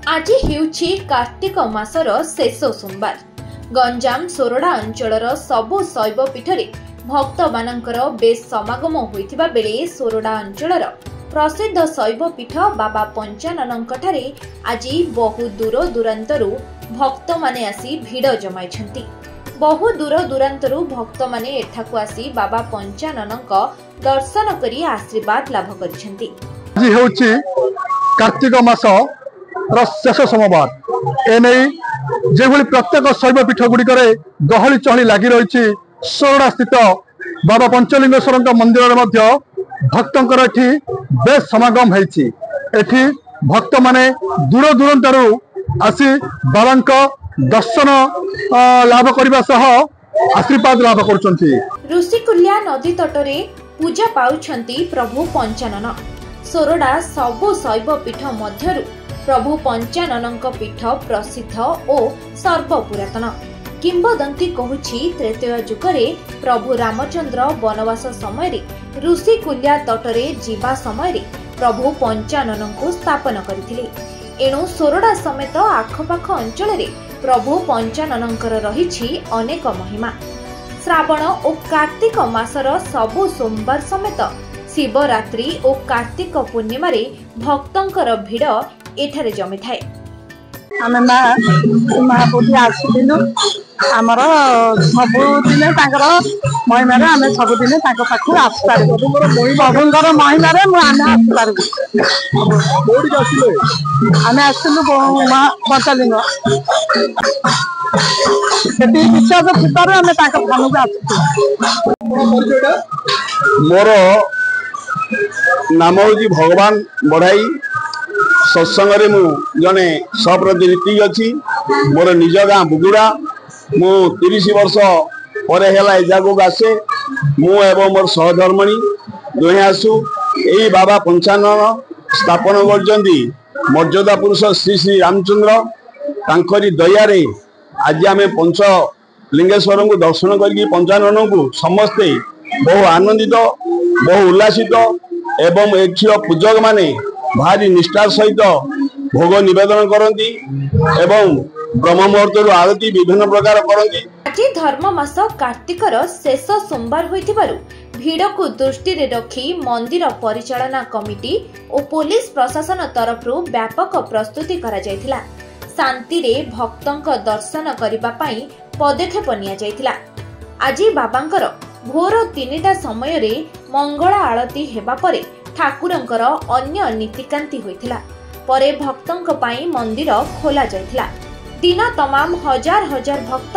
आज हेउछि कार्तिक मासर शेष सोमवार। गंजाम सोरडा अंचलर सबु शैव पीठरे भक्त मानकर बेस समागम होइथिबा बेले सोरडा अंचलर प्रसिद्ध शैव पीठ बाबा पंचाननଙ୍କଠାରେ आज बहु दूर दूरांतरु भक्त माने आसी भिड़ जमाइछंती। बहु दूर दूरांतरु भक्त माने एठाकु आसी बाबा पंचाननଙ୍କ दर्शन करी आशीर्वाद लाभ करिछंती। आज हेउछि कार्तिक मास शेष सोमवार। एने जेभली प्रत्येक शैव पीठ गुड़िकर गहली चहली लगी रही सोरडा स्थित बाबा पंचलिंगेश्वर मंदिर में भक्तंकर एठी बेस समागम होइछि। एठी भक्त माने दूर दूरांतरु आसी बाबांक दर्शन लाभ करबा सह आशीर्वाद लाभ करुछंती। ऋषिकुल्या नदी तटरे पूजा पाउछंती प्रभु पंचानन। सोरडा सबु शैव पीठ मध्यरु प्रभु पंचाननଙ୍କ पीठ प्रसिद्ध और सर्वपुरातन। किंबदंती कहूछि त्रेतय जुगरे प्रभु रामचंद्र वनवास समय ऋषिकुल्या तटरे जीवा समय प्रभु पंचाननଙ୍କୁ स्थापन करथिले। एणु सोरडा समेत आखपाख अंचल प्रभु पंचाननଙ୍କର रहिछि अनेक महिमा। श्रावण और कार्तिक मासर सबु सोमवार समेत शिवरात्रि और कार्तिक पूर्णिमा भक्तंकर भिड़ एठारे जमी थाए। आमे महाप्रभु आसुदिन आमर सबुदिन महिमा आमे सबुदिन पाखु आसपारू प्रभुंर महिमा आमे आसलु पंचलिंग विश्वास थिबार आमे थानू मोर नाम हूँ भगवान बढ़ाई। सत्संग मु जने सप्रतिनिधि अच्छी। मोर निज गाँ बुगुड़ा। मु 30 वर्ष पर जगह आसे। मु एवं मोर सहधर्मणी दुहे आसु यही बाबा पंचानन स्थापन कर मर्यादा पुरुष श्री श्री रामचंद्र तांकरी दयारे आज आम पंचलिंगेश्वर को दर्शन करके पंचानन को समस्ते बहु आनंदित बहु उल्लासित एवं एठिर पूजक माने भारी निष्ठार सहित भोग निवेदन करती एवं ब्रह्म मुहूर्त आरती विभिन्न प्रकार करती। आज धर्म मास कार्तिकर शेष सोमवार होइथिबारु भिड़ को दृष्टि रे रखी मंदिर परिचालना कमिटी और पुलिस प्रशासन तरफरु व्यापक प्रस्तुति करा जायथिला। शांति रे भक्तंक दर्शन करिबा पई पदक्षेप निया जायथिला। आज बाबांकर भोर 3टा समय रे मंगला आरती हेबा परे ठाकुरंकर अन्य नीतिकांति होइथिला। परे भक्तंक पाई मंदिर खोला जायथिला। दिन तमाम हजार हजार भक्त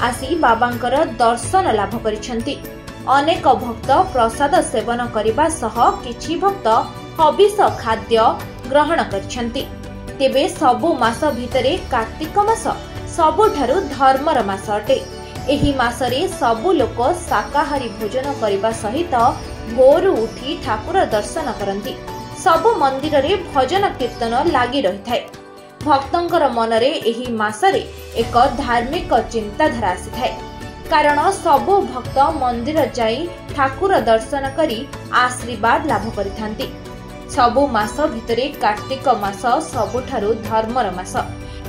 आसी बाबांकर दर्शन लाभ करिछंती। अनेक भक्त प्रसाद सेवन करिबा सह किछि भक्त हविष खाद्य ग्रहण करिछंती। तेबे सबु मास भितरे कार्तिक मास सबुठारु धर्मर मास अटे। एही मासरे सबु लोक शाकाहारी भोजन करिबा सहित भोरु उठी ठाकुर दर्शन करती। सबु मंदिर रे भजन कीर्तन लगी रही थाए। भक्तंकर मनरे एही मासरे एक धार्मिक चिंताधारा आसी थाए। कारण सबु भक्त मंदिर जाई ठाकुर दर्शन करी आशीर्वाद लाभ करिथांती। सबु मास भितरे कार्तिक मास सबुठारु धर्मर मास।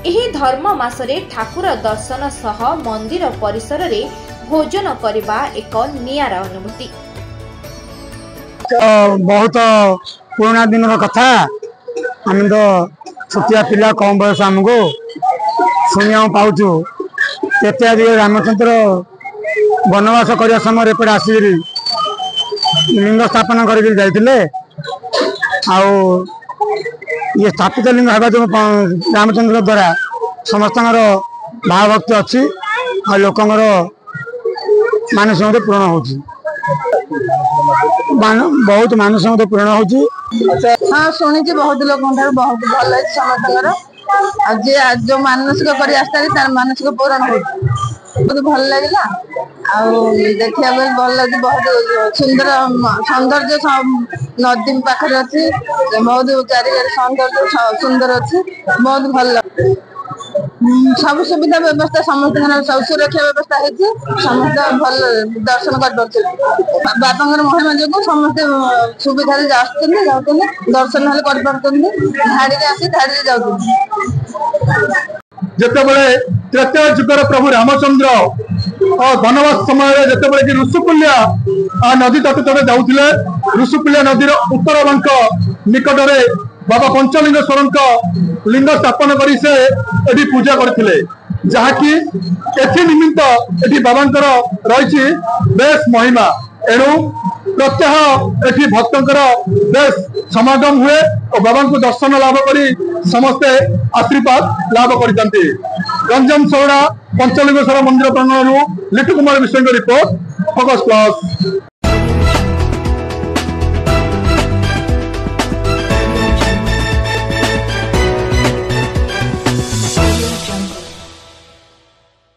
एही धर्म मासरे ठाकुर दर्शन सह मंदिर परिसर रे भोजन करबा एक नियारा अनुभूति। बहुत पुराना दिन कथा। आम तो छोटिया पिला कम बयस आमको शुणा पाचु इत्यादि रामचंद्र वनवास करने समय एपटे आसिक लिंग स्थापन कर ये स्थापित लिंग होगा जो रामचंद्र द्वारा समस्त भावभक्ति अच्छी आ लोकंर मानस पूर्ण हो बहुत मानस पूर्ण हो। हाँ शुणी बहुत लोक बहुत भल समस्त जो मानसिक कर आसता मानसिक पूरण हो बहुत भल लगे। देखा भल लगे बहुत सुंदर सौंदर्य नदी पाखे अच्छी बहुत चारिगर सौंदर्य सुंदर अच्छी बहुत भल लगे। सब सुविधा व्यवस्था समस्त सब सुरक्षा व्यवस्था है समस्त भल दर्शन कर बापा महिमा जो समस्ते सुविधा दर्शन धाड़ी आसी धाड़ी जाऊ जितेबले त्रेता जुगर प्रभु रामचंद्र और धनवास समय जितेबले कि ऋषुकुल्या नदी तट तटे जाऊे ऋषुकुल्या नदीर उत्तर बांक निकट में बाबा पंचलिंगेश्वर लिंग स्थापन कर से पूजा करते जहाँकि निमित्त एटी बाबा रही बेस महिमा एणु प्रत्यह एटी भक्तर बेस समागम हुए और बाबा को दर्शन लाभ कर समस्ते आशीर्वाद लाभ करते। रंजन सोहरा पंचलिंगेश्वर मंदिर प्रांगण लिटू कुमार विषय रिपोर्ट फोकस प्लस।